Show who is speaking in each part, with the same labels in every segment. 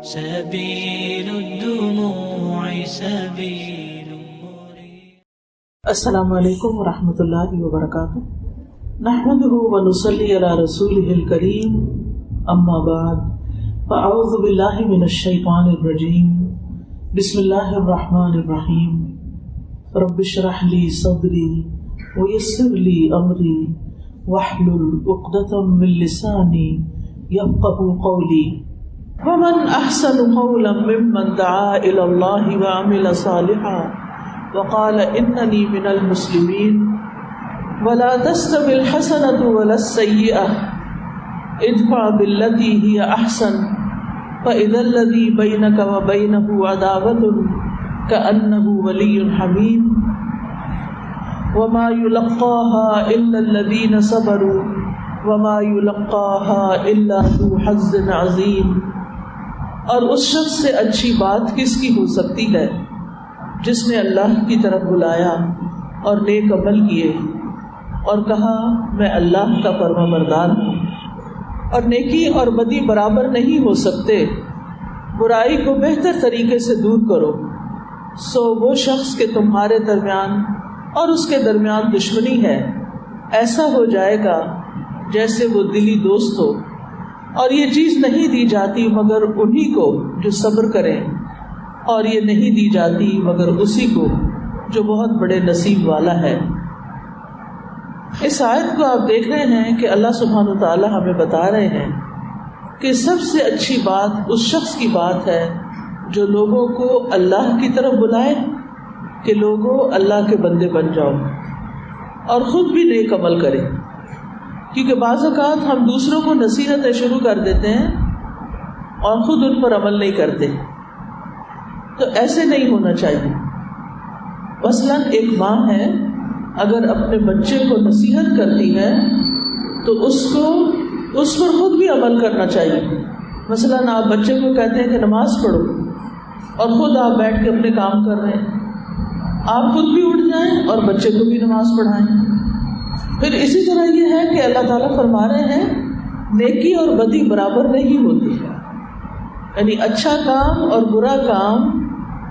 Speaker 1: سبيل الدموع سبيل مريح.
Speaker 2: السلام علیکم ورحمۃ اللہ وبرکاتہ. نحمده ونصلي على رسوله الكريم. اما بعد فاعوذ باللہ من الشیطان الرجیم. بسم اللہ الرحمن الرحیم. رب اشرح لي صدری ويسر لي امری واحلل عقدۃ من لسانی يفقهوا قولی. ومن احسن قولا ممن دعا الى الله وعمل صالحا وقال انني من المسلمين. ولا تستوي الحسنة ولا السيئة ادفع بالتي هي احسن فاذا الذي بينك وبينه عداوة كأنه ولي حميم. وما يلقاها الا الذين صبروا وما يلقاها الا ذو حظ عظيم. اور اس شخص سے اچھی بات کس کی ہو سکتی ہے جس نے اللہ کی طرف بلایا اور نیک عمل کیے اور کہا میں اللہ کا فرما بردار ہوں. اور نیکی اور بدی برابر نہیں ہو سکتے. برائی کو بہتر طریقے سے دور کرو. سو وہ شخص کہ تمہارے درمیان اور اس کے درمیان دشمنی ہے ایسا ہو جائے گا جیسے وہ دلی دوست ہو. اور یہ چیز نہیں دی جاتی مگر انہی کو جو صبر کریں، اور یہ نہیں دی جاتی مگر اسی کو جو بہت بڑے نصیب والا ہے. اس آیت کو آپ دیکھ رہے ہیں کہ اللہ سبحانہ وتعالی ہمیں بتا رہے ہیں کہ سب سے اچھی بات اس شخص کی بات ہے جو لوگوں کو اللہ کی طرف بلائے کہ لوگوں اللہ کے بندے بن جاؤ، اور خود بھی نیک عمل کرے. کیونکہ بعض اوقات ہم دوسروں کو نصیحتیں شروع کر دیتے ہیں اور خود ان پر عمل نہیں کرتے، تو ایسے نہیں ہونا چاہیے. مثلاً ایک ماں ہے، اگر اپنے بچے کو نصیحت کرتی ہے تو اس پر خود بھی عمل کرنا چاہیے. مثلاً آپ بچے کو کہتے ہیں کہ نماز پڑھو اور خود آپ بیٹھ کے اپنے کام کر رہے ہیں، آپ خود بھی اٹھ جائیں اور بچے کو بھی نماز پڑھائیں. پھر اسی طرح یہ ہے کہ اللہ تعالیٰ فرما رہے ہیں نیکی اور بدی برابر نہیں ہوتی، یعنی اچھا کام اور برا کام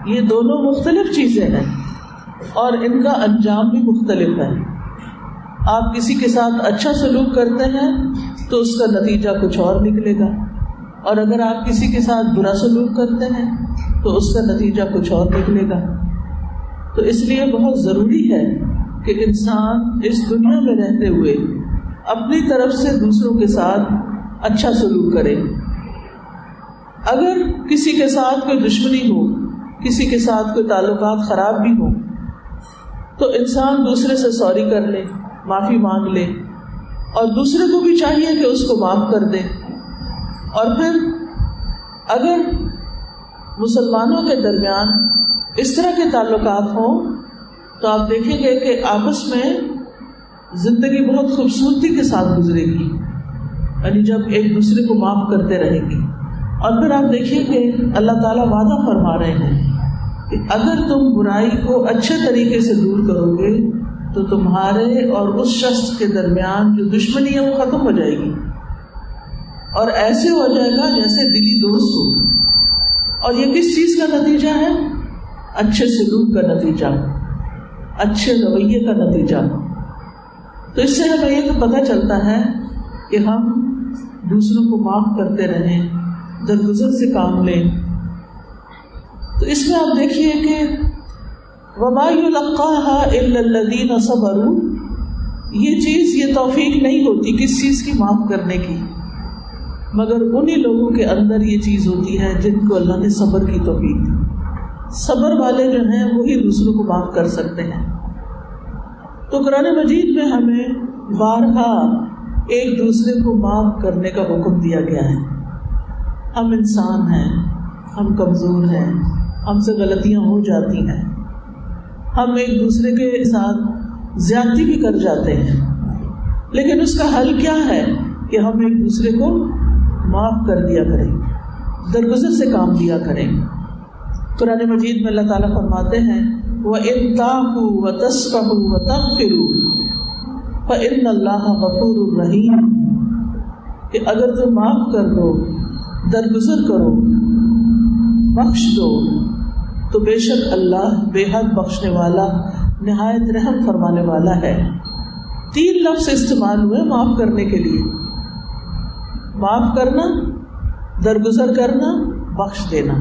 Speaker 2: یہ دونوں مختلف چیزیں ہیں اور ان کا انجام بھی مختلف ہے. آپ کسی کے ساتھ اچھا سلوک کرتے ہیں تو اس کا نتیجہ کچھ اور نکلے گا، اور اگر آپ کسی کے ساتھ برا سلوک کرتے ہیں تو اس کا نتیجہ کچھ اور نکلے گا. تو اس لیے بہت ضروری ہے کہ انسان اس دنیا میں رہتے ہوئے اپنی طرف سے دوسروں کے ساتھ اچھا سلوک کرے. اگر کسی کے ساتھ کوئی دشمنی ہو، کسی کے ساتھ کوئی تعلقات خراب بھی ہو، تو انسان دوسرے سے سوری کر لے، معافی مانگ لے، اور دوسرے کو بھی چاہیے کہ اس کو معاف کر دے. اور پھر اگر مسلمانوں کے درمیان اس طرح کے تعلقات ہوں تو آپ دیکھیں گے کہ آپس میں زندگی بہت خوبصورتی کے ساتھ گزرے گی، یعنی جب ایک دوسرے کو معاف کرتے رہیں گے. اور پھر آپ دیکھیں کہ اللہ تعالیٰ وعدہ فرما رہے ہیں کہ اگر تم برائی کو اچھے طریقے سے دور کرو گے تو تمہارے اور اس شخص کے درمیان جو دشمنی ہے وہ ختم ہو جائے گی، اور ایسے ہو جائے گا جیسے دلی دوست ہو. اور یہ کس چیز کا نتیجہ ہے؟ اچھے سلوک کا نتیجہ، اچھے رویے کا نتیجہ. تو اس سے ہمیں یہ پتہ چلتا ہے کہ ہم دوسروں کو معاف کرتے رہیں، درگزر سے کام لیں. تو اس میں آپ دیکھیے کہ وَمَا يُلَقَّاهَا إِلَّا الَّذِينَ صَبَرُوا، یہ چیز، یہ توفیق نہیں ہوتی کس چیز کی؟ معاف کرنے کی، مگر انہی لوگوں کے اندر یہ چیز ہوتی ہے جن کو اللہ نے صبر کی توفیق دی. صبر والے جو ہیں وہی دوسروں کو معاف کر سکتے ہیں. تو قرآن مجید میں ہمیں بارہا ایک دوسرے کو معاف کرنے کا حکم دیا گیا ہے. ہم انسان ہیں، ہم کمزور ہیں، ہم سے غلطیاں ہو جاتی ہیں، ہم ایک دوسرے کے ساتھ زیادتی بھی کر جاتے ہیں، لیکن اس کا حل کیا ہے کہ ہم ایک دوسرے کو معاف کر دیا کریں، درگزر سے کام دیا کریں. قرآن مجید میں اللہ تعالیٰ فرماتے ہیں وَإِن تَعْفُوا وَتَصْفَحُوا وَتَغْفِرُوا فَإِنَّ اللَّهَ غَفُورٌ رَحِيمٌ، کہ اگر تم معاف کر دو، درگزر کرو بخش دو تو بے شک اللہ بے حد بخشنے والا نہایت رحم فرمانے والا ہے. 3 لفظ استعمال ہوئے معاف کرنے کے لیے. معاف کرنا، درگزر کرنا، بخش دینا.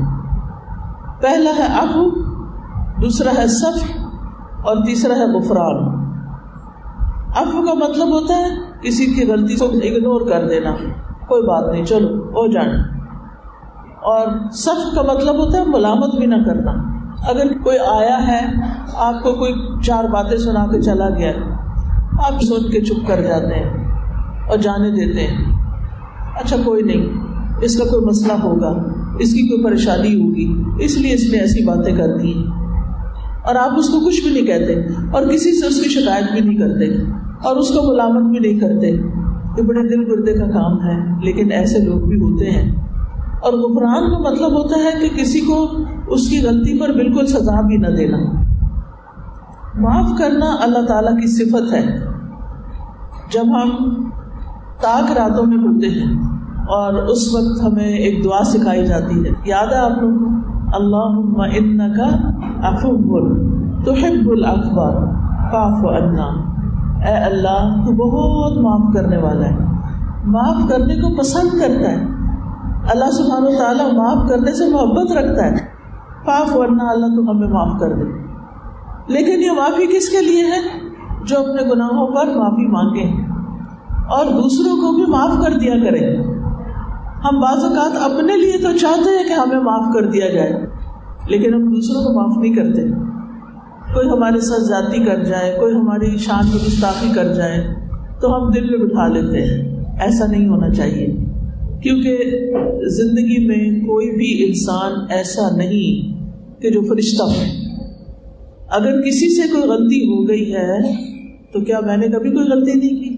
Speaker 2: پہلا ہے عفو، دوسرا ہے صفح اور تیسرا ہے غفران. عفو کا مطلب ہوتا ہے کسی کی غلطی کو اگنور کر دینا، کوئی بات نہیں چلو ہو جانا. اور صفح کا مطلب ہوتا ہے ملامت بھی نہ کرنا. اگر کوئی آیا ہے آپ کو کوئی 4 باتیں سنا کے چلا گیا، آپ سن کے چپ کر جاتے ہیں اور جانے دیتے ہیں، اچھا کوئی نہیں، اس کا کوئی مسئلہ ہوگا، اس کی کوئی پریشانی ہوگی اس لیے اس نے ایسی باتیں کر دی، اور آپ اس کو کچھ بھی نہیں کہتے اور کسی سے اس کی شکایت بھی نہیں کرتے اور اس کو ملامت بھی نہیں کرتے. یہ بڑے دل گردے کا کام ہے، لیکن ایسے لوگ بھی ہوتے ہیں. اور غفران کا مطلب ہوتا ہے کہ کسی کو اس کی غلطی پر بالکل سزا بھی نہ دینا. معاف کرنا اللہ تعالیٰ کی صفت ہے. جب ہم تاک راتوں میں ہوتے ہیں اور اس وقت ہمیں ایک دعا سکھائی جاتی ہے، یاد ہے آپ لوگوں کو؟ اللہم انکا عفو تحب العفو فاعف عنا. اے اللہ تو بہت معاف کرنے والا ہے، معاف کرنے کو پسند کرتا ہے. اللہ سبحانہ و تعالیٰ معاف کرنے سے محبت رکھتا ہے. فاعف عنا، اللہ تو ہمیں معاف کر دے. لیکن یہ معافی کس کے لیے ہے؟ جو اپنے گناہوں پر معافی مانگے اور دوسروں کو بھی معاف کر دیا کرے. ہم بعض اوقات اپنے لیے تو چاہتے ہیں کہ ہمیں معاف کر دیا جائے، لیکن ہم دوسروں کو معاف نہیں کرتے. کوئی ہمارے ساتھ زیادتی کر جائے، کوئی ہماری شان میں گستاخی کر جائے تو ہم دل میں بٹھا لیتے ہیں. ایسا نہیں ہونا چاہیے، کیونکہ زندگی میں کوئی بھی انسان ایسا نہیں کہ جو فرشتہ ہو. اگر کسی سے کوئی غلطی ہو گئی ہے تو کیا میں نے کبھی کوئی غلطی نہیں کی؟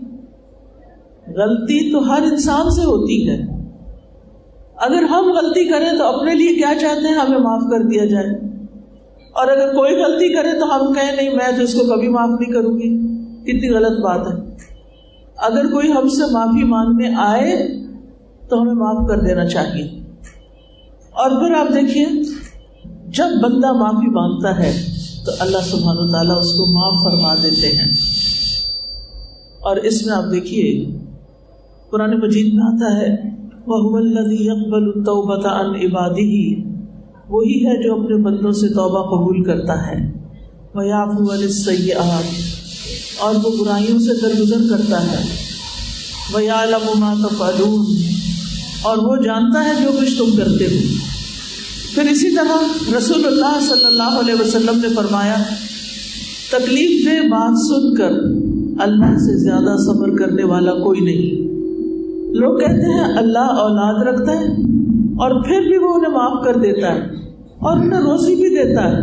Speaker 2: غلطی تو ہر انسان سے ہوتی ہے. اگر ہم غلطی کریں تو اپنے لیے کیا چاہتے ہیں؟ ہمیں معاف کر دیا جائے. اور اگر کوئی غلطی کرے تو ہم کہیں نہیں میں تو اس کو کبھی معاف نہیں کروں گی. کتنی غلط بات ہے. اگر کوئی ہم سے معافی مانگنے آئے تو ہمیں معاف کر دینا چاہیے. اور پھر آپ دیکھیے جب بندہ معافی مانگتا ہے تو اللہ سبحانہ و تعالیٰ اس کو معاف فرما دیتے ہیں. اور اس میں آپ دیکھیے قرآن مجید میں آتا ہے وَهُوَ الَّذِي يَقْبَلُ التَّوْبَةَ عَنْ عِبَادِهِ، وہی ہے جو اپنے بندوں سے توبہ قبول کرتا ہے. وَيَعْفُو عَنِ السَّيِّئَاتِ، اور وہ برائیوں سے درگزر کرتا ہے. وَيَعْلَمُ مَا تَفْعَلُونَ، اور وہ جانتا ہے جو کچھ تم کرتے ہو. پھر اسی طرح رسول اللہ صلی اللہ علیہ وسلم نے فرمایا تکلیف دہ بات سن کر اللہ سے زیادہ صبر کرنے والا کوئی نہیں. لوگ کہتے ہیں اللہ اولاد رکھتا ہے اور پھر بھی وہ انہیں معاف کر دیتا ہے اور انہیں روزی بھی دیتا ہے.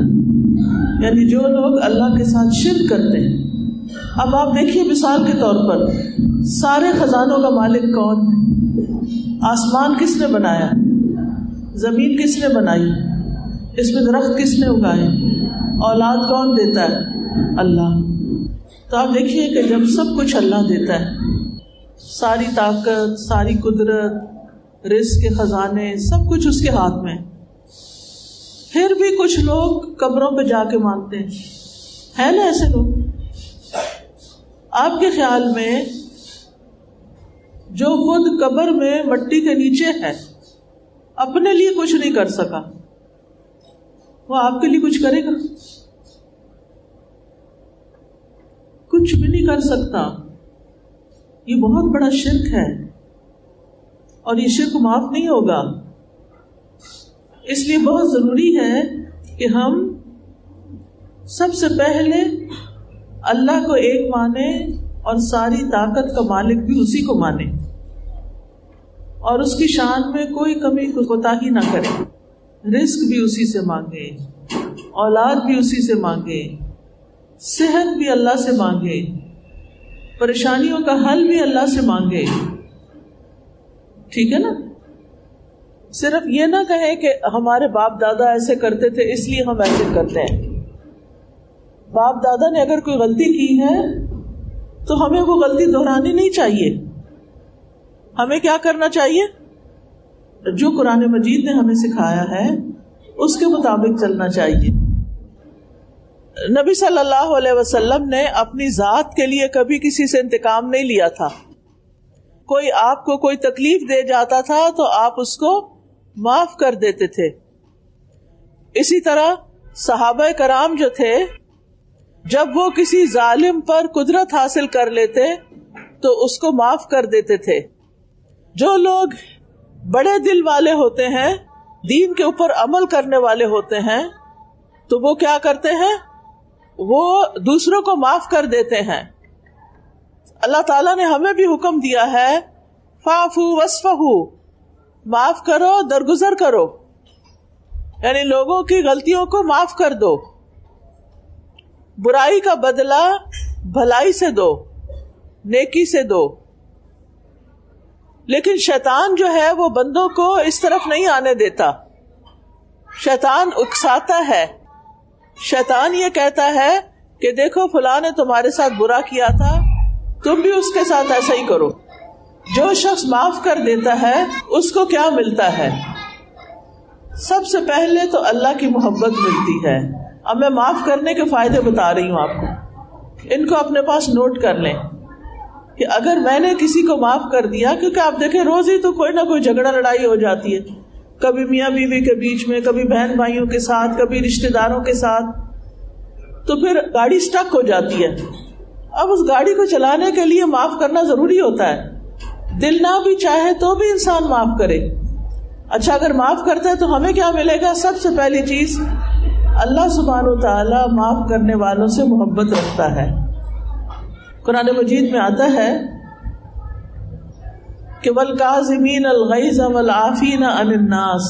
Speaker 2: یعنی جو لوگ اللہ کے ساتھ شرک کرتے ہیں. اب آپ دیکھیے مثال کے طور پر سارے خزانوں کا مالک کون ہے؟ آسمان کس نے بنایا؟ زمین کس نے بنائی؟ اس میں درخت کس نے اگائے؟ اولاد کون دیتا ہے؟ اللہ. تو آپ دیکھیے کہ جب سب کچھ اللہ دیتا ہے، ساری طاقت، ساری قدرت، رزق کے خزانے، سب کچھ اس کے ہاتھ میں، پھر بھی کچھ لوگ قبروں پہ جا کے مانگتے ہیں نا ایسے لوگ. آپ کے خیال میں جو خود قبر میں مٹی کے نیچے ہے اپنے لیے کچھ نہیں کر سکا، وہ آپ کے لیے کچھ کرے گا؟ کچھ بھی نہیں کر سکتا. یہ بہت بڑا شرک ہے اور یہ شرک معاف نہیں ہوگا. اس لیے بہت ضروری ہے کہ ہم سب سے پہلے اللہ کو ایک مانے اور ساری طاقت کا مالک بھی اسی کو مانے اور اس کی شان میں کوئی کمی کوتاہی نہ کرے. رزق بھی اسی سے مانگے، اولاد بھی اسی سے مانگے، صحت بھی اللہ سے مانگے، پریشانیوں کا حل بھی اللہ سے مانگے. ٹھیک ہے نا؟ صرف یہ نہ کہیں کہ ہمارے باپ دادا ایسے کرتے تھے اس لیے ہم ایسے کرتے ہیں. باپ دادا نے اگر کوئی غلطی کی ہے تو ہمیں وہ غلطی دہرانی نہیں چاہیے. ہمیں کیا کرنا چاہیے؟ جو قرآن مجید نے ہمیں سکھایا ہے اس کے مطابق چلنا چاہیے. نبی صلی اللہ علیہ وسلم نے اپنی ذات کے لیے کبھی کسی سے انتقام نہیں لیا تھا. کوئی آپ کو کوئی تکلیف دے جاتا تھا تو آپ اس کو معاف کر دیتے تھے. اسی طرح صحابہ کرام جو تھے جب وہ کسی ظالم پر قدرت حاصل کر لیتے تو اس کو معاف کر دیتے تھے. جو لوگ بڑے دل والے ہوتے ہیں، دین کے اوپر عمل کرنے والے ہوتے ہیں، تو وہ کیا کرتے ہیں؟ وہ دوسروں کو معاف کر دیتے ہیں. اللہ تعالیٰ نے ہمیں بھی حکم دیا ہے فاعفوا واصفحوا، معاف کرو، درگزر کرو، یعنی لوگوں کی غلطیوں کو معاف کر دو. برائی کا بدلہ بھلائی سے دو، نیکی سے دو. لیکن شیطان جو ہے وہ بندوں کو اس طرف نہیں آنے دیتا. شیطان اکساتا ہے. شیطان یہ کہتا ہے کہ دیکھو فلاں نے تمہارے ساتھ برا کیا تھا، تم بھی اس کے ساتھ ایسا ہی کرو. جو شخص معاف کر دیتا ہے اس کو کیا ملتا ہے؟ سب سے پہلے تو اللہ کی محبت ملتی ہے. اب میں معاف کرنے کے فائدے بتا رہی ہوں آپ کو، ان کو اپنے پاس نوٹ کر لیں کہ اگر میں نے کسی کو معاف کر دیا، کیونکہ آپ دیکھیں روز ہی تو کوئی نہ کوئی جھگڑا لڑائی ہو جاتی ہے، کبھی میاں بیوی کے بیچ میں، کبھی بہن بھائیوں کے ساتھ، کبھی رشتہ داروں کے ساتھ، تو پھر گاڑی سٹک ہو جاتی ہے. اب اس گاڑی کو چلانے کے لیے معاف کرنا ضروری ہوتا ہے. دل نہ بھی چاہے تو بھی انسان معاف کرے. اچھا اگر معاف کرتا ہے تو ہمیں کیا ملے گا؟ سب سے پہلی چیز، اللہ سبحانہ و تعالی معاف کرنے والوں سے محبت رکھتا ہے. قرآن مجید میں آتا ہے کہ وَالْكَاظِمِينَ الْغَيْظَ وَالْعَافِينَ عَنِ النَّاسِ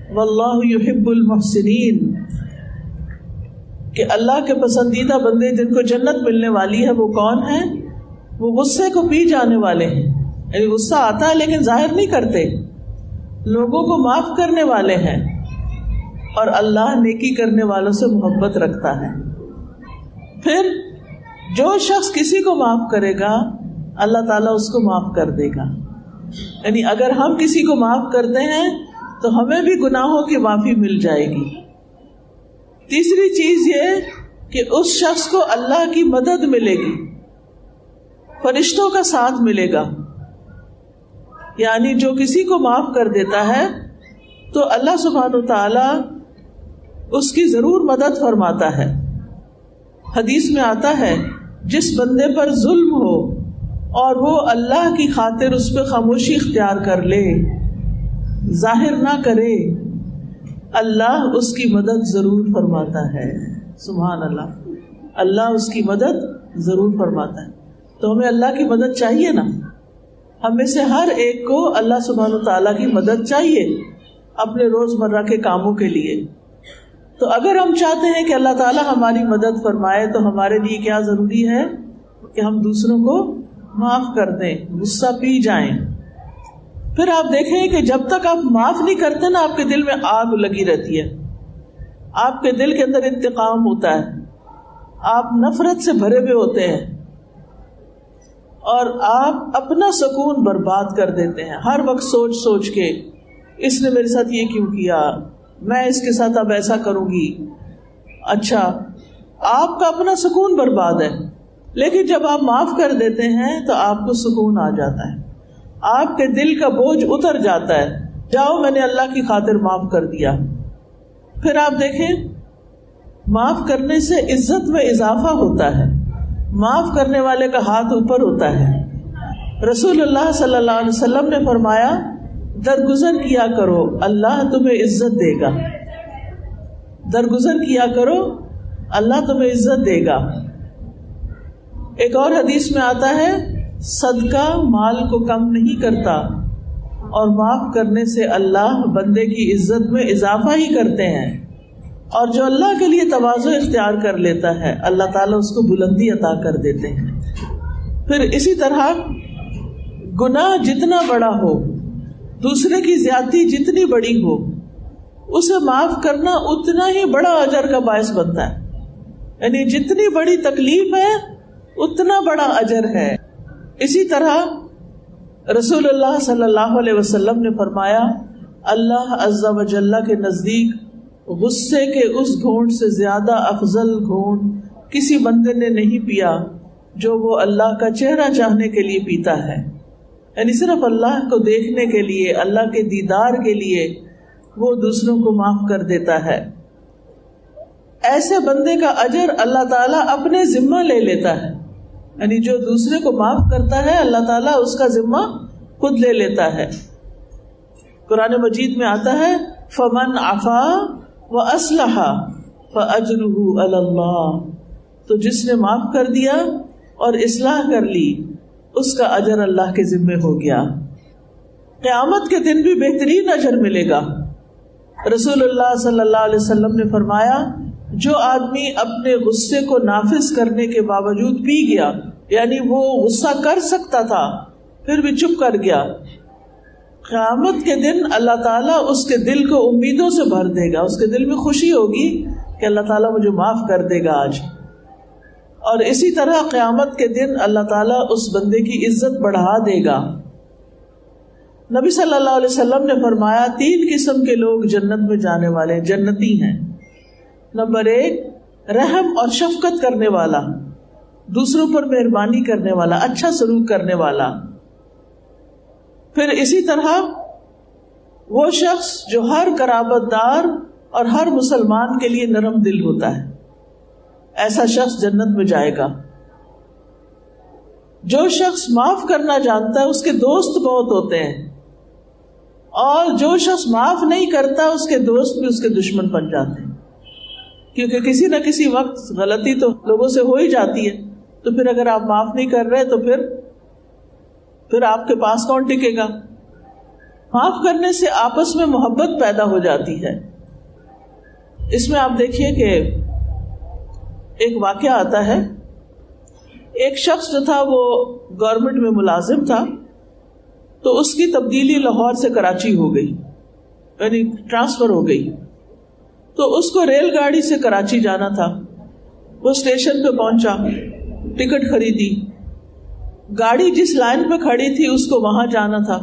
Speaker 2: وَاللَّهُ يُحِبُّ الْمُحْسِنِينَ، کہ اللہ کے پسندیدہ بندے جن کو جنت ملنے والی ہے وہ کون ہیں؟ وہ غصے کو پی جانے والے ہیں. یعنی غصہ آتا ہے لیکن ظاہر نہیں کرتے، لوگوں کو معاف کرنے والے ہیں. اور اللہ نیکی کرنے والوں سے محبت رکھتا ہے. پھر جو شخص کسی کو معاف کرے گا اللہ تعالیٰ اس کو معاف کر دے گا. یعنی اگر ہم کسی کو معاف کرتے ہیں تو ہمیں بھی گناہوں کی معافی مل جائے گی. تیسری چیز یہ کہ اس شخص کو اللہ کی مدد ملے گی، فرشتوں کا ساتھ ملے گا. یعنی جو کسی کو معاف کر دیتا ہے تو اللہ سبحانہ وتعالی اس کی ضرور مدد فرماتا ہے. حدیث میں آتا ہے جس بندے پر ظلم ہو اور وہ اللہ کی خاطر اس پہ خاموشی اختیار کر لے، ظاہر نہ کرے، اللہ اس کی مدد ضرور فرماتا ہے. سبحان اللہ، اللہ اس کی مدد ضرور فرماتا ہے. تو ہمیں اللہ کی مدد چاہیے نا. ہم میں سے ہر ایک کو اللہ سبحانہ تعالیٰ کی مدد چاہیے اپنے روزمرہ کے کاموں کے لیے. تو اگر ہم چاہتے ہیں کہ اللہ تعالیٰ ہماری مدد فرمائے تو ہمارے لیے کیا ضروری ہے کہ ہم دوسروں کو معاف کر دیں، غصہ پی جائیں. پھر آپ دیکھیں کہ جب تک آپ معاف نہیں کرتے نا آپ کے دل میں آگ لگی رہتی ہے، آپ کے دل کے اندر انتقام ہوتا ہے، آپ نفرت سے بھرے ہوئے ہوتے ہیں اور آپ اپنا سکون برباد کر دیتے ہیں. ہر وقت سوچ سوچ کے اس نے میرے ساتھ یہ کیوں کیا، میں اس کے ساتھ اب ایسا کروں گی. اچھا آپ کا اپنا سکون برباد ہے. لیکن جب آپ معاف کر دیتے ہیں تو آپ کو سکون آ جاتا ہے، آپ کے دل کا بوجھ اتر جاتا ہے. جاؤ میں نے اللہ کی خاطر معاف کر دیا. پھر آپ دیکھیں معاف کرنے سے عزت میں اضافہ ہوتا ہے، معاف کرنے والے کا ہاتھ اوپر ہوتا ہے. رسول اللہ صلی اللہ علیہ وسلم نے فرمایا درگزر کیا کرو اللہ تمہیں عزت دے گا. درگزر کیا کرو اللہ تمہیں عزت دے گا. ایک اور حدیث میں آتا ہے صدقہ مال کو کم نہیں کرتا اور معاف کرنے سے اللہ بندے کی عزت میں اضافہ ہی کرتے ہیں. اور جو اللہ کے لیے تواضع اختیار کر لیتا ہے اللہ تعالیٰ اس کو بلندی عطا کر دیتے ہیں. پھر اسی طرح گناہ جتنا بڑا ہو، دوسرے کی زیادتی جتنی بڑی ہو، اسے معاف کرنا اتنا ہی بڑا اجر کا باعث بنتا ہے. یعنی جتنی بڑی تکلیف ہے اتنا بڑا اجر ہے. اسی طرح رسول اللہ صلی اللہ علیہ وسلم نے فرمایا اللہ عز و جل کے نزدیک غصے کے اس گھونٹ سے زیادہ افضل گھونٹ کسی بندے نے نہیں پیا جو وہ اللہ کا چہرہ چاہنے کے لیے پیتا ہے. یعنی صرف اللہ کو دیکھنے کے لیے, اللہ کے دیدار کے لیے وہ دوسروں کو معاف کر دیتا ہے. ایسے بندے کا اجر اللہ تعالیٰ اپنے ذمہ لے لیتا ہے. یعنی جو دوسرے کو معاف کرتا ہے اللہ تعالیٰ اس کا ذمہ خود لے لیتا ہے. قرآن مجید میں آتا ہے فمن عفا واصلح فاجرہ علی اللہ. تو جس نے معاف کر دیا اور اصلاح کر لی اس کا اجر اللہ کے ذمے ہو گیا. قیامت کے دن بھی بہترین اجر ملے گا. رسول اللہ صلی اللہ علیہ وسلم نے فرمایا جو آدمی اپنے غصے کو نافذ کرنے کے باوجود پی گیا, یعنی وہ غصہ کر سکتا تھا پھر بھی چپ کر گیا, قیامت کے دن اللہ تعالیٰ اس کے دل کو امیدوں سے بھر دے گا. اس کے دل میں خوشی ہوگی کہ اللہ تعالیٰ مجھے معاف کر دے گا آج. اور اسی طرح قیامت کے دن اللہ تعالیٰ اس بندے کی عزت بڑھا دے گا. نبی صلی اللہ علیہ وسلم نے فرمایا 3 قسم کے لوگ جنت میں جانے والے, جنتی ہیں. نمبر 1 رحم اور شفقت کرنے والا, دوسروں پر مہربانی کرنے والا, اچھا سلوک کرنے والا. پھر اسی طرح وہ شخص جو ہر قرابت دار اور ہر مسلمان کے لیے نرم دل ہوتا ہے, ایسا شخص جنت میں جائے گا. جو شخص معاف کرنا جانتا ہے اس کے دوست بہت ہوتے ہیں, اور جو شخص معاف نہیں کرتا اس کے دوست بھی اس کے دشمن بن جاتے ہیں, کیونکہ کسی نہ کسی وقت غلطی تو لوگوں سے ہو ہی جاتی ہے. تو پھر اگر آپ معاف نہیں کر رہے تو پھر آپ کے پاس کون ٹکے گا. معاف کرنے سے آپس میں محبت پیدا ہو جاتی ہے. اس میں آپ دیکھیے کہ ایک واقعہ آتا ہے. ایک شخص جو تھا وہ گورنمنٹ میں ملازم تھا, تو اس کی تبدیلی لاہور سے کراچی ہو گئی, یعنی ٹرانسفر ہو گئی. تو اس کو ریل گاڑی سے کراچی جانا تھا. وہ اسٹیشن پہ پہنچا, ٹکٹ خریدی, گاڑی جس لائن پہ کھڑی تھی اس کو وہاں جانا تھا.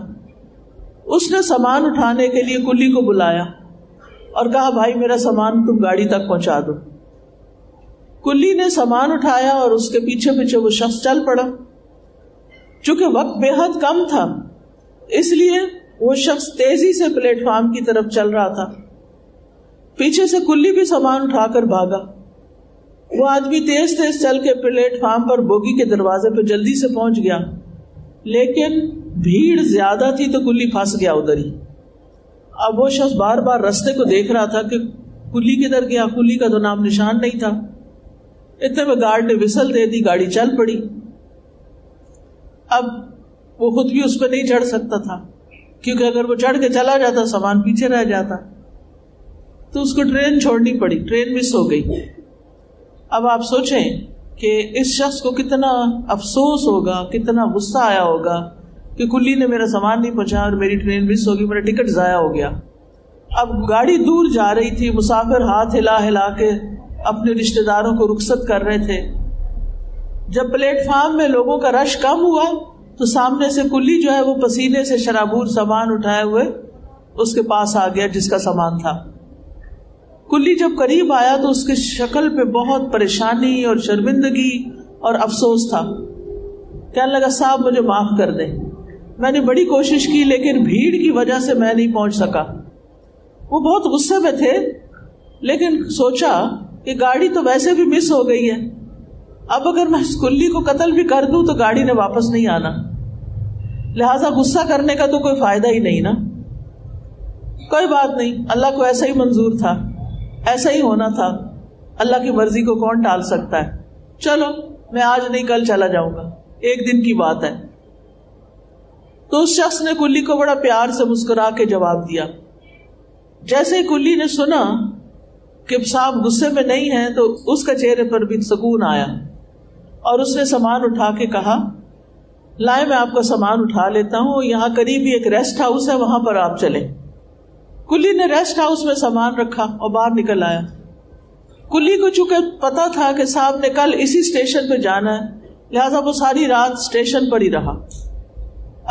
Speaker 2: اس نے سامان اٹھانے کے لیے کلی کو بلایا اور کہا بھائی میرا سامان تم گاڑی تک پہنچا دو. کلی نے سامان اٹھایا اور اس کے پیچھے پیچھے وہ شخص چل پڑا. چونکہ وقت بے حد کم تھا اس لیے وہ شخص تیزی سے پلیٹ فارم کی طرف چل رہا تھا. پیچھے سے کلی بھی سامان اٹھا کر بھاگا. وہ آدمی تیز تیز چل کے پلیٹ فارم پر بوگی کے دروازے پہ جلدی سے پہنچ گیا, لیکن بھیڑ زیادہ تھی تو کلی پھنس گیا ادھر ہی. اب وہ شخص بار بار رستے کو دیکھ رہا تھا کہ کلی کدھر گیا, کلی کا تو نام نشان نہیں تھا. اتنے میں گارڈ نے وسل دے دی, گاڑی چل پڑی. اب وہ خود بھی اس پہ نہیں چڑھ سکتا تھا, کیونکہ اگر وہ چڑھ کے چلا جاتا سامان پیچھے رہ جاتا. تو اس کو ٹرین چھوڑنی پڑی, ٹرین مس ہو گئی. اب آپ سوچیں کہ اس شخص کو کتنا افسوس ہوگا, کتنا غصہ آیا ہوگا کہ کلی نے میرا سامان نہیں پہنچایا اور میری ٹرین مس ہوگی, میرا ٹکٹ ضائع ہو گیا. اب گاڑی دور جا رہی تھی, مسافر ہاتھ ہلا ہلا کے اپنے رشتہ داروں کو رخصت کر رہے تھے. جب پلیٹ فارم میں لوگوں کا رش کم ہوا تو سامنے سے کلی جو ہے وہ پسینے سے شرابور سامان اٹھائے ہوئے اس کے پاس آ گیا جس کا سامان تھا. کلی جب قریب آیا تو اس کی شکل پہ بہت پریشانی اور شرمندگی اور افسوس تھا. کہنے لگا صاحب مجھے معاف کر دیں, میں نے بڑی کوشش کی لیکن بھیڑ کی وجہ سے میں نہیں پہنچ سکا. وہ بہت غصے میں تھے, لیکن سوچا کہ گاڑی تو ویسے بھی مس ہو گئی ہے, اب اگر میں اس کلی کو قتل بھی کر دوں تو گاڑی نے واپس نہیں آنا, لہذا غصہ کرنے کا تو کوئی فائدہ ہی نہیں نا. کوئی بات نہیں, اللہ کو ایسا ہی منظور تھا, ایسا ہی ہونا تھا, اللہ کی مرضی کو کون ٹال سکتا ہے. چلو میں آج نہیں کل چلا جاؤں گا, ایک دن کی بات ہے. تو اس شخص نے کلی کو بڑا پیار سے مسکرا کے جواب دیا. جیسے ہی کلی نے سنا کہ صاحب غصے میں نہیں ہیں تو اس کا چہرے پر بھی سکون آیا اور اس نے سامان اٹھا کے کہا لائے میں آپ کا سامان اٹھا لیتا ہوں, یہاں قریب ہی ایک ریسٹ ہاؤس ہے, وہاں پر آپ چلیں. کلی نے ریسٹ ہاؤس میں سامان رکھا اور باہر نکل آیا. کلی کو چونکہ پتا تھا کہ صاحب نے کل اسی اسٹیشن پہ جانا ہے, لہذا وہ ساری رات اسٹیشن پر ہی رہا.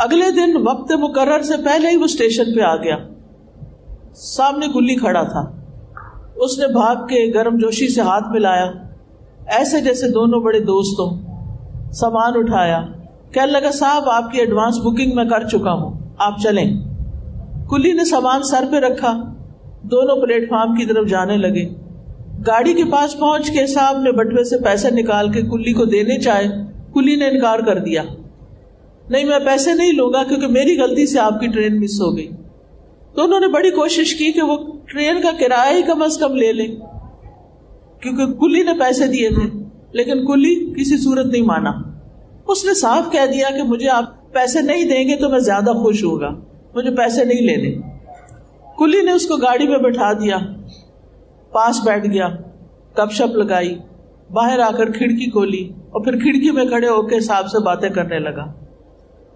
Speaker 2: اگلے دن وقت مقرر سے پہلے ہی وہ اسٹیشن پہ آ گیا. سامنے کلی کھڑا تھا. اس نے بھاگ کے گرم جوشی سے ہاتھ ملایا ایسے جیسے دونوں بڑے دوست ہوں، سامان اٹھایا، کہنے لگا صاحب آپ کی ایڈوانس بکنگ میں کر چکا ہوں، آپ چلیں۔ کلی نے سامان سر پہ رکھا، دونوں پلیٹ فارم کی طرف جانے لگے۔ گاڑی کے پاس پہنچ کے صاحب نے بٹوے سے پیسے نکال کے کلی کو دینے چاہے، کلی نے انکار کر دیا، نہیں میں پیسے نہیں لوں گا کیونکہ میری غلطی سے آپ کی ٹرین مس ہو گئی۔ تو انہوں نے بڑی کوشش کی کہ وہ ٹرین کا کرایہ ہی کم از کم لے لیں کیونکہ کلی نے پیسے دیے تھے، لیکن کلی کسی صورت نہیں مانا۔ اس نے صاف کہہ دیا کہ مجھے آپ پیسے نہیں دیں گے تو میں زیادہ خوش ہوں گا، مجھے پیسے نہیں لینے۔ کلی نے اس کو گاڑی میں بٹھا دیا، پاس بیٹھ گیا، گپ شپ لگائی، باہر آ کر کھڑکی کھولی اور پھر کھڑکی میں کھڑے ہو کے صاحب سے باتیں کرنے لگا۔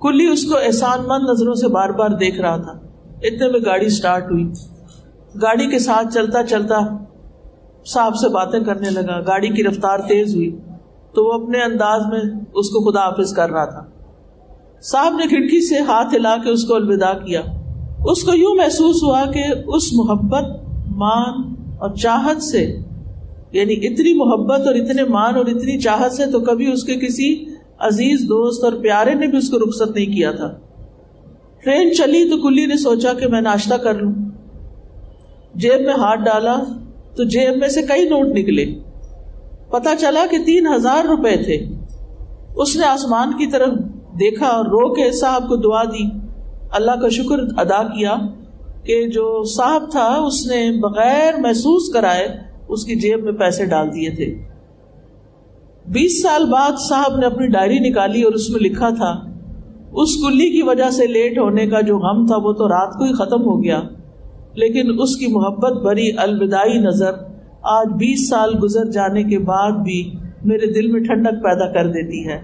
Speaker 2: کلی اس کو احسان مند نظروں سے بار بار دیکھ رہا تھا۔ اتنے میں گاڑی سٹارٹ ہوئی، گاڑی کے ساتھ چلتا چلتا صاحب سے باتیں کرنے لگا۔ گاڑی کی رفتار تیز ہوئی تو وہ اپنے انداز میں اس کو خدا حافظ کر رہا تھا۔ صاحب نے کھڑکی سے ہاتھ ہلا کے اس کو الوداع کیا۔ اس کو یوں محسوس ہوا کہ اس محبت، مان اور چاہت سے، یعنی اتنی محبت اور اتنے مان اور اتنی چاہت سے تو کبھی اس کے کسی عزیز دوست اور پیارے نے بھی اس کو رخصت نہیں کیا تھا۔ ٹرین چلی تو کلی نے سوچا کہ میں ناشتہ کر لوں۔ جیب میں ہاتھ ڈالا تو جیب میں سے کئی نوٹ نکلے، پتا چلا کہ 3000 روپے تھے۔ اس نے آسمان کی طرف دیکھا اور رو کے صاحب کو دعا دی، اللہ کا شکر ادا کیا کہ جو صاحب تھا اس نے بغیر محسوس کرائے اس کی جیب میں پیسے ڈال دیے تھے۔ 20 سال بعد صاحب نے اپنی ڈائری نکالی اور اس میں لکھا تھا، اس کلی کی وجہ سے لیٹ ہونے کا جو غم تھا وہ تو رات کو ہی ختم ہو گیا، لیکن اس کی محبت بھری الوداعی نظر آج 20 سال گزر جانے کے بعد بھی میرے دل میں ٹھنڈک پیدا کر دیتی ہے۔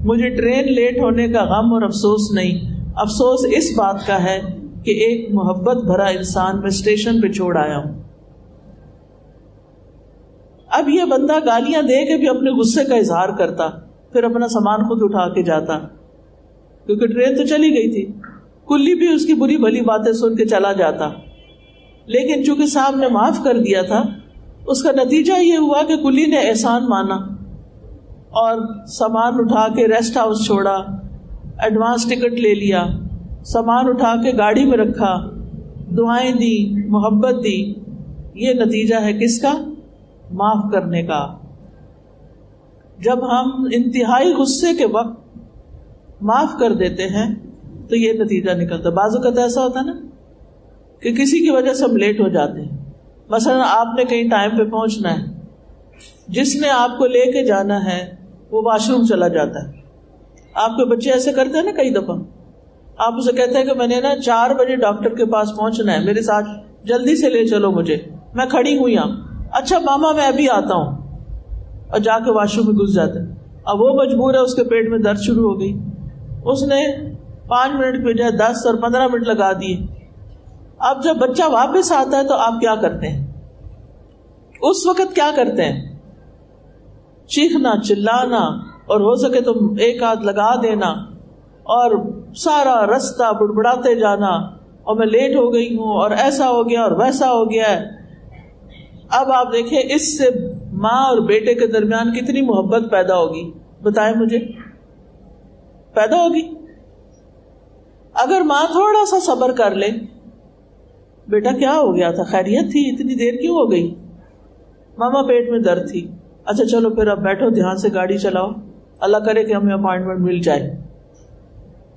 Speaker 2: مجھے ٹرین لیٹ ہونے کا غم اور افسوس نہیں، افسوس اس بات کا ہے کہ ایک محبت بھرا انسان میں اسٹیشن پہ چھوڑ آیا ہوں۔ اب یہ بندہ گالیاں دے کے بھی اپنے غصے کا اظہار کرتا، پھر اپنا سامان خود اٹھا کے جاتا کیونکہ ٹرین تو چلی گئی تھی۔ کلی بھی اس کی بری بھلی باتیں سن کے چلا جاتا، لیکن چونکہ صاحب نے معاف کر دیا تھا، اس کا نتیجہ یہ ہوا کہ کلی نے احسان مانا اور سامان اٹھا کے ریسٹ ہاؤس چھوڑا، ایڈوانس ٹکٹ لے لیا، سامان اٹھا کے گاڑی میں رکھا، دعائیں دی، محبت دی۔ یہ نتیجہ ہے کس کا؟ معاف کرنے کا۔ جب ہم انتہائی غصے کے وقت معاف کر دیتے ہیں تو یہ نتیجہ نکلتا ہے۔ بعض اوقات ایسا ہوتا ہے نا کہ کسی کی وجہ سے ہم لیٹ ہو جاتے ہیں، مثلا آپ نے کہیں ٹائم پہ پہنچنا ہے، جس نے آپ کو لے کے جانا ہے وہ واش روم چلا جاتا ہے۔ آپ کے بچے ایسے کرتے ہیں نا، کئی دفعہ آپ اسے کہتے ہیں کہ میں نے 4 بجے ڈاکٹر کے پاس پہنچنا ہے، میرے ساتھ جلدی سے لے چلو مجھے، میں کھڑی ہوئی ہوں۔ اچھا ماما میں ابھی آتا ہوں، اور جا کے واش روم میں گھس جاتا ہے۔ اب وہ مجبور ہے، اس کے پیٹ میں درد شروع ہو گئی، اس نے 5 منٹ کے بجائے 10 اور 15 منٹ لگا دیے۔ اب جب بچہ واپس آتا ہے تو آپ کیا کرتے ہیں؟ اس وقت کیا کرتے ہیں؟ چیخنا، چلانا، اور ہو سکے تو ایک ہاتھ لگا دینا اور سارا رستہ بڑبڑاتے جانا، اور میں لیٹ ہو گئی ہوں اور ایسا ہو گیا اور ویسا ہو گیا ہے۔ اب آپ دیکھیں اس سے ماں اور بیٹے کے درمیان کتنی محبت پیدا ہوگی، بتائیں مجھے، پیدا ہوگی؟ اگر ماں تھوڑا سا صبر کر لے، بیٹا کیا ہو گیا تھا، خیریت تھی، اتنی دیر کیوں ہو گئی؟ ماما پیٹ میں درد تھی، اچھا چلو پھر اب بیٹھو، دھیان سے گاڑی چلاؤ، اللہ کرے کہ ہمیں اپائنٹمنٹ مل جائے۔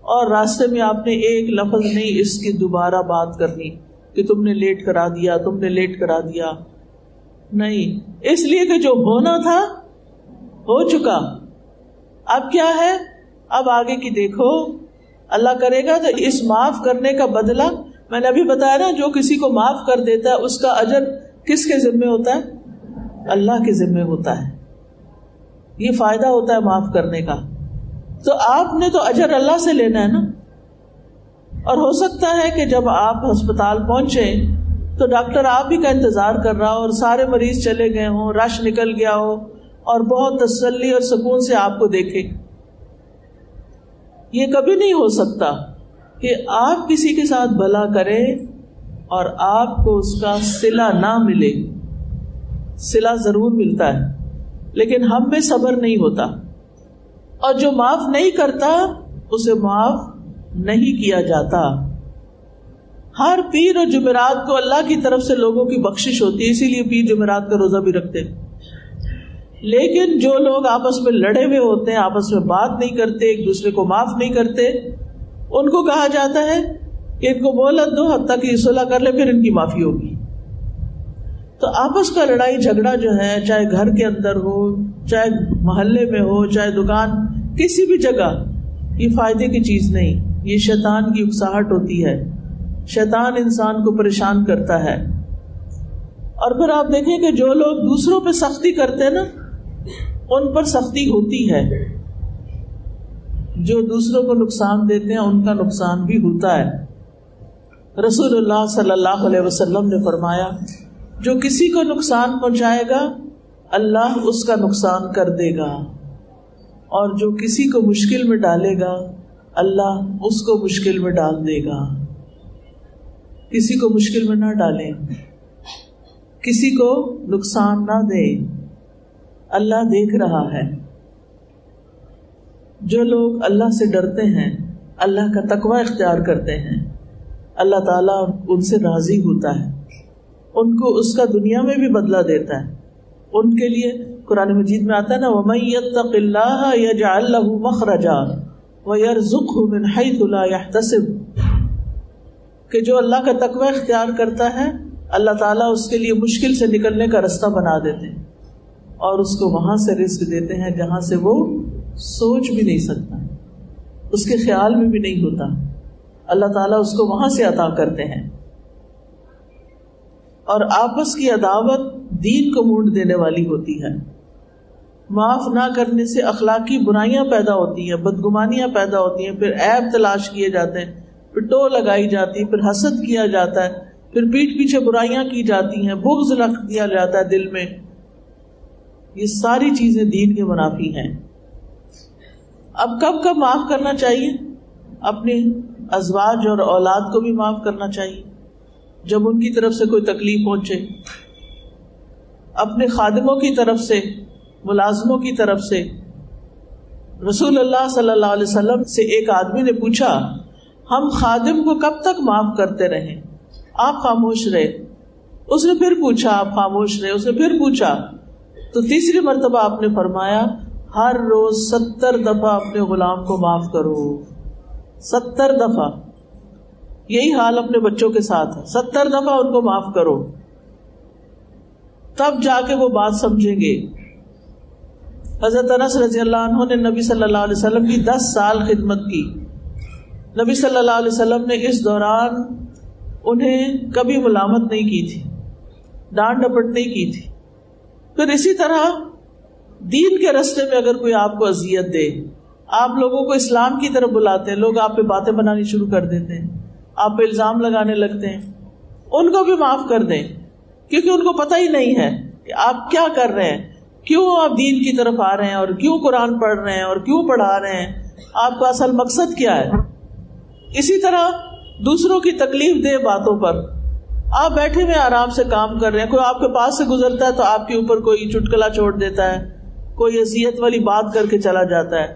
Speaker 2: اور راستے میں آپ نے ایک لفظ نہیں اس کی دوبارہ بات کرنی کہ تم نے لیٹ کرا دیا، تم نے لیٹ کرا دیا، نہیں، اس لیے کہ جو ہونا تھا ہو چکا۔ اب کیا ہے؟ اب آگے کی دیکھو، اللہ کرے گا تو اس معاف کرنے کا بدلہ، میں نے ابھی بتایا نا، جو کسی کو معاف کر دیتا ہے اس کا اجر کس کے ذمہ ہوتا ہے؟ اللہ کے ذمہ ہوتا ہے۔ یہ فائدہ ہوتا ہے معاف کرنے کا۔ تو آپ نے تو اجر اللہ سے لینا ہے نا۔ اور ہو سکتا ہے کہ جب آپ ہسپتال پہنچے تو ڈاکٹر آپ ہی کا انتظار کر رہا ہو اور سارے مریض چلے گئے ہوں، رش نکل گیا ہو، اور بہت تسلی اور سکون سے آپ کو دیکھے۔ یہ کبھی نہیں ہو سکتا کہ آپ کسی کے ساتھ بھلا کریں اور آپ کو اس کا صلہ نہ ملے. صلہ ضرور ملتا ہے لیکن ہم میں صبر نہیں ہوتا, اور جو معاف نہیں کرتا اسے معاف نہیں کیا جاتا. ہر پیر اور جمعرات کو اللہ کی طرف سے لوگوں کی بخشش ہوتی ہے, اسی لیے پیر جمعرات کا روزہ بھی رکھتے ہیں. لیکن جو لوگ آپس میں لڑے ہوئے ہوتے ہیں, آپس میں بات نہیں کرتے, ایک دوسرے کو معاف نہیں کرتے, ان کو کہا جاتا ہے کہ ان کو مہلت دو حتیٰ کہ یہ صلح کر لے, پھر ان کی معافی ہوگی. تو آپس کا لڑائی جھگڑا جو ہے, چاہے گھر کے اندر ہو, چاہے محلے میں ہو, چاہے دکان, کسی بھی جگہ, یہ فائدے کی چیز نہیں. یہ شیطان کی اکساہٹ ہوتی ہے, شیطان انسان کو پریشان کرتا ہے. اور پھر آپ دیکھیں کہ جو لوگ دوسروں پہ سختی کرتے ہیں نا, ان پر سختی ہوتی ہے. جو دوسروں کو نقصان دیتے ہیں ان کا نقصان بھی ہوتا ہے. رسول اللہ صلی اللہ علیہ وسلم نے فرمایا, جو کسی کو نقصان پہنچائے گا اللہ اس کا نقصان کر دے گا, اور جو کسی کو مشکل میں ڈالے گا اللہ اس کو مشکل میں ڈال دے گا. کسی کو مشکل میں نہ ڈالیں, کسی کو نقصان نہ دیں, اللہ دیکھ رہا ہے. جو لوگ اللہ سے ڈرتے ہیں, اللہ کا تقوی اختیار کرتے ہیں, اللہ تعالیٰ ان سے راضی ہوتا ہے, ان کو اس کا دنیا میں بھی بدلہ دیتا ہے. ان کے لیے قرآن مجید میں آتا ہے نا, وَمَن يَتَّقِ اللَّهَ يَجْعَل لَّهُ مَخْرَجًا وَيَرْزُقْهُ مِنْ حَيْثُ لَا يَحْتَسِبُ, کہ جو اللہ کا تقوی اختیار کرتا ہے اللہ تعالیٰ اس کے لیے مشکل سے نکلنے کا راستہ بنا دیتے ہیں, اور اس کو وہاں سے رزق دیتے ہیں جہاں سے وہ سوچ بھی نہیں سکتا, اس کے خیال میں بھی نہیں ہوتا. اللہ تعالیٰ اس کو وہاں سے عطا کرتے ہیں. اور آپس کی عداوت دین کو مونڈ دینے والی ہوتی ہے. معاف نہ کرنے سے اخلاقی برائیاں پیدا ہوتی ہیں, بدگمانیاں پیدا ہوتی ہیں, پھر عیب تلاش کیے جاتے ہیں, پھر ٹو لگائی جاتی, پھر حسد کیا جاتا ہے, پھر پیٹھ پیچھے برائیاں کی جاتی ہیں, بغض رکھ دیا جاتا ہے دل میں. یہ ساری چیزیں دین کے منافی ہیں. اب کب کب معاف کرنا چاہیے؟ اپنے ازواج اور اولاد کو بھی معاف کرنا چاہیے جب ان کی طرف سے کوئی تکلیف پہنچے. اپنے خادموں کی طرف سے, ملازموں کی طرف سے. رسول اللہ صلی اللہ علیہ وسلم سے ایک آدمی نے پوچھا, ہم خادم کو کب تک معاف کرتے رہیں؟ آپ خاموش رہے. اس نے پھر پوچھا, آپ خاموش رہے. اس نے پھر پوچھا, تو تیسری مرتبہ آپ نے فرمایا, ہر روز 70 دفعہ اپنے غلام کو معاف کرو. 70 دفعہ. یہی حال اپنے بچوں کے ساتھ ہے, 70 دفعہ ان کو معاف کرو, تب جا کے وہ بات سمجھیں گے. حضرت انس رضی اللہ عنہ نے نبی صلی اللہ علیہ وسلم کی 10 سال خدمت کی. نبی صلی اللہ علیہ وسلم نے اس دوران انہیں کبھی ملامت نہیں کی تھی, ڈانٹ ڈپٹ نہیں کی تھی. پھر اسی طرح دین کے راستے میں اگر کوئی آپ کو اذیت دے, آپ لوگوں کو اسلام کی طرف بلاتے ہیں, لوگ آپ پہ باتیں بنانی شروع کر دیتے ہیں, آپ پہ الزام لگانے لگتے ہیں, ان کو بھی معاف کر دیں, کیونکہ ان کو پتہ ہی نہیں ہے کہ آپ کیا کر رہے ہیں, کیوں آپ دین کی طرف آ رہے ہیں, اور کیوں قرآن پڑھ رہے ہیں, اور کیوں پڑھا رہے ہیں, آپ کا اصل مقصد کیا ہے. اسی طرح دوسروں کی تکلیف دہ باتوں پر آپ بیٹھے ہوئے آرام سے کام کر رہے ہیں, کوئی آپ کے پاس سے گزرتا ہے تو آپ کے اوپر کوئی چٹکلا چھوڑ دیتا ہے, کوئی اذیت والی بات کر کے چلا جاتا ہے,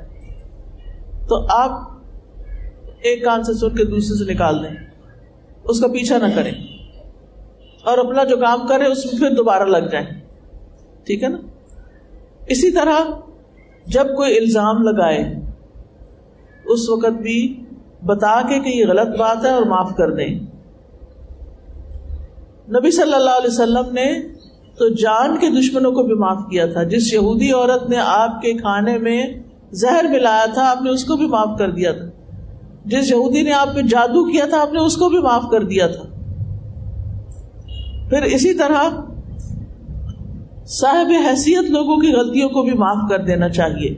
Speaker 2: تو آپ ایک کان سے سن کے دوسرے سے نکال دیں, اس کا پیچھا نہ کریں, اور اپنا جو کام کریں اس میں پھر دوبارہ لگ جائیں. ٹھیک ہے نا. اسی طرح جب کوئی الزام لگائے اس وقت بھی بتا کے کہ یہ غلط بات ہے اور معاف کر دیں. نبی صلی اللہ علیہ وسلم نے تو جان کے دشمنوں کو بھی معاف کیا تھا. جس یہودی عورت نے آپ کے کھانے میں زہر ملایا تھا آپ نے اس کو بھی معاف کر دیا تھا. جس یہودی نے آپ پہ جادو کیا تھا آپ نے اس کو بھی معاف کر دیا تھا. پھر اسی طرح صاحب حیثیت لوگوں کی غلطیوں کو بھی معاف کر دینا چاہیے.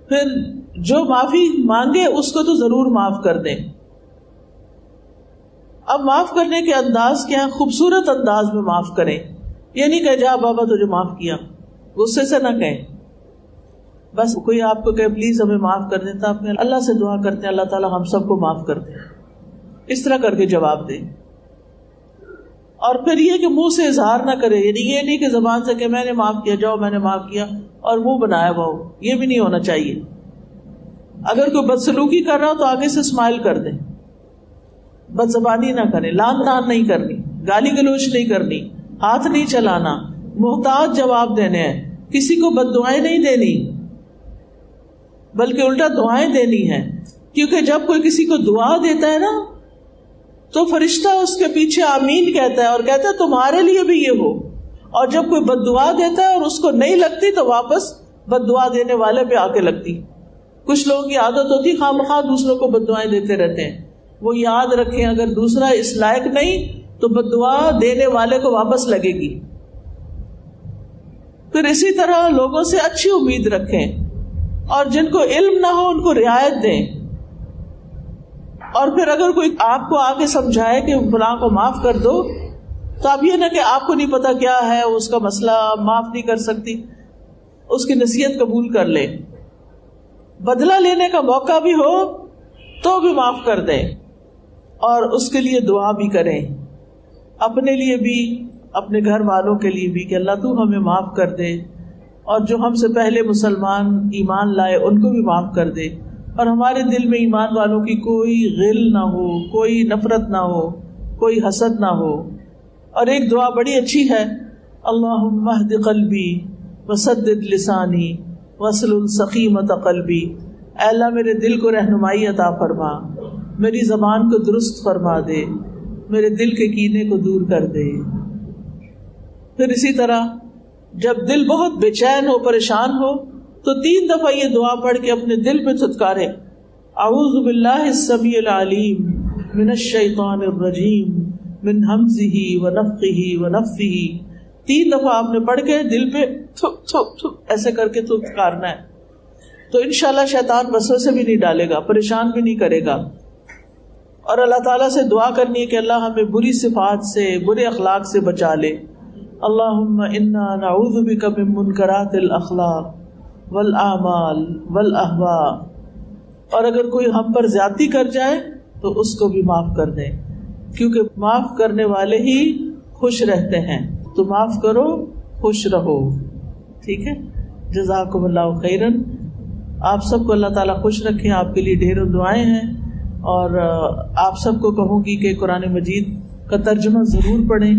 Speaker 2: پھر جو معافی مانگے اس کو تو ضرور معاف کر دیں. اب معاف کرنے کے انداز کیا, خوبصورت انداز میں معاف کریں. یہ نہیں کہ جا بابا تجھے معاف کیا, غصے سے نہ کہیں. بس کوئی آپ کو کہے پلیز ہمیں معاف کر دیں, تو آپ اللہ سے دعا کرتے ہیں اللہ تعالیٰ ہم سب کو معاف کر دیں, اس طرح کر کے جواب دیں. اور پھر یہ کہ منہ سے اظہار نہ کرے، یعنی یہ نہیں کہ زبان سے کہ میں نے معاف کیا، جاؤ میں نے معاف کیا، اور منہ بنایا ہوا ہو، یہ بھی نہیں ہونا چاہیے۔ اگر کوئی بدسلوکی کر رہا ہو تو آگے سے اسمائل کر دیں، بد زبانی نہ کریں، لان تان نہیں کرنی، گالی گلوچ نہیں کرنی، ہاتھ نہیں چلانا، محتاط جواب دینے ہیں، کسی کو بد دعائیں نہیں دینی بلکہ الٹا دعائیں دینی ہے، کیونکہ جب کوئی کسی کو دعا دیتا ہے نا تو فرشتہ اس کے پیچھے آمین کہتا ہے اور کہتا ہے تمہارے لیے بھی یہ ہو، اور جب کوئی بد دعا دیتا ہے اور اس کو نہیں لگتی تو واپس بد دعا دینے والے پہ آ کے لگتی۔ کچھ لوگوں کی عادت ہوتی خواہ مخواہ دوسروں کو بد دعائیں دیتے رہتے ہیں، وہ یاد رکھیں اگر دوسرا اس لائق نہیں تو بد دعا دینے والے کو واپس لگے گی۔ پھر اسی طرح لوگوں سے اچھی امید رکھیں، اور جن کو علم نہ ہو ان کو رعایت دیں، اور پھر اگر کوئی آپ کو آ کے سمجھائے کہ فلاں کو معاف کر دو تو اب یہ نہ کہ آپ کو نہیں پتا کیا ہے اس کا مسئلہ، معاف نہیں کر سکتی، اس کی نصیحت قبول کر لیں، بدلہ لینے کا موقع بھی ہو تو بھی معاف کر دیں، اور اس کے لیے دعا بھی کریں، اپنے لیے بھی اپنے گھر والوں کے لیے بھی کہ اللہ تو ہمیں معاف کر دے، اور جو ہم سے پہلے مسلمان ایمان لائے ان کو بھی معاف کر دے، اور ہمارے دل میں ایمان والوں کی کوئی غل نہ ہو، کوئی نفرت نہ ہو، کوئی حسد نہ ہو۔ اور ایک دعا بڑی اچھی ہے، اللہم اہد قلبی وسدد لسانی واسلل سقیمۃ قلبی، اے اللہ میرے دل کو رہنمائی عطا فرما، میری زبان کو درست فرما دے، میرے دل کے کینے کو دور کر دے۔ پھر اسی طرح جب دل بہت بے چین ہو، پریشان ہو، تو 3 دفعہ یہ دعا پڑھ کے اپنے دل پہ تھتکارے، اعوذ باللہ السمیع العلیم من الشیطان الرجیم من ہمزہ ونفخہ ونفثہ، 3 دفعہ آپ نے پڑھ کے دل پہ تھک تھک تھک ایسے کر کے تھتکارنا ہے، تو انشاءاللہ شیطان وسوسے بھی نہیں ڈالے گا، پریشان بھی نہیں کرے گا۔ اور اللہ تعالیٰ سے دعا کرنی ہے کہ اللہ ہمیں بری صفات سے، برے اخلاق سے بچا لے۔ اللہم انا نعوذ بک من منکرات الاخلاق والاعمال والاہواء، اور اگر کوئی ہم پر زیادتی کر جائے تو اس کو بھی معاف کر دیں، کیونکہ معاف کرنے والے ہی خوش رہتے ہیں، تو معاف کرو، خوش رہو، ٹھیک ہے۔ جزاکم اللہ خیرن، آپ سب کو اللہ تعالیٰ خوش رکھیں، آپ کے لیے ڈھیروں دعائیں ہیں، اور آپ سب کو کہوں گی کہ قرآن مجید کا ترجمہ ضرور پڑھیں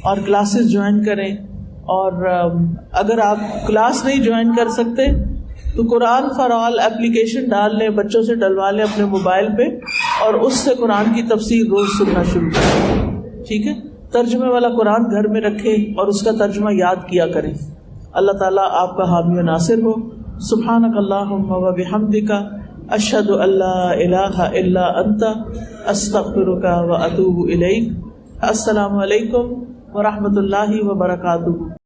Speaker 2: اور کلاسز جوائن کریں، اور اگر آپ کلاس نہیں جوائن کر سکتے تو قرآن فار آل اپلیکیشن ڈال لیں، بچوں سے ڈلوا لیں اپنے موبائل پہ، اور اس سے قرآن کی تفسیر روز سننا شروع کریں، ٹھیک ہے۔ ترجمے والا قرآن گھر میں رکھیں اور اس کا ترجمہ یاد کیا کریں۔ اللہ تعالیٰ آپ کا حامی و ناصر ہو۔ سبحانک اللہم و بحمدک، اشہد ان لا الہ الا انت، استغفرک و اتوب الیک۔ السلام علیکم ورحمۃ اللہ وبرکاتہ۔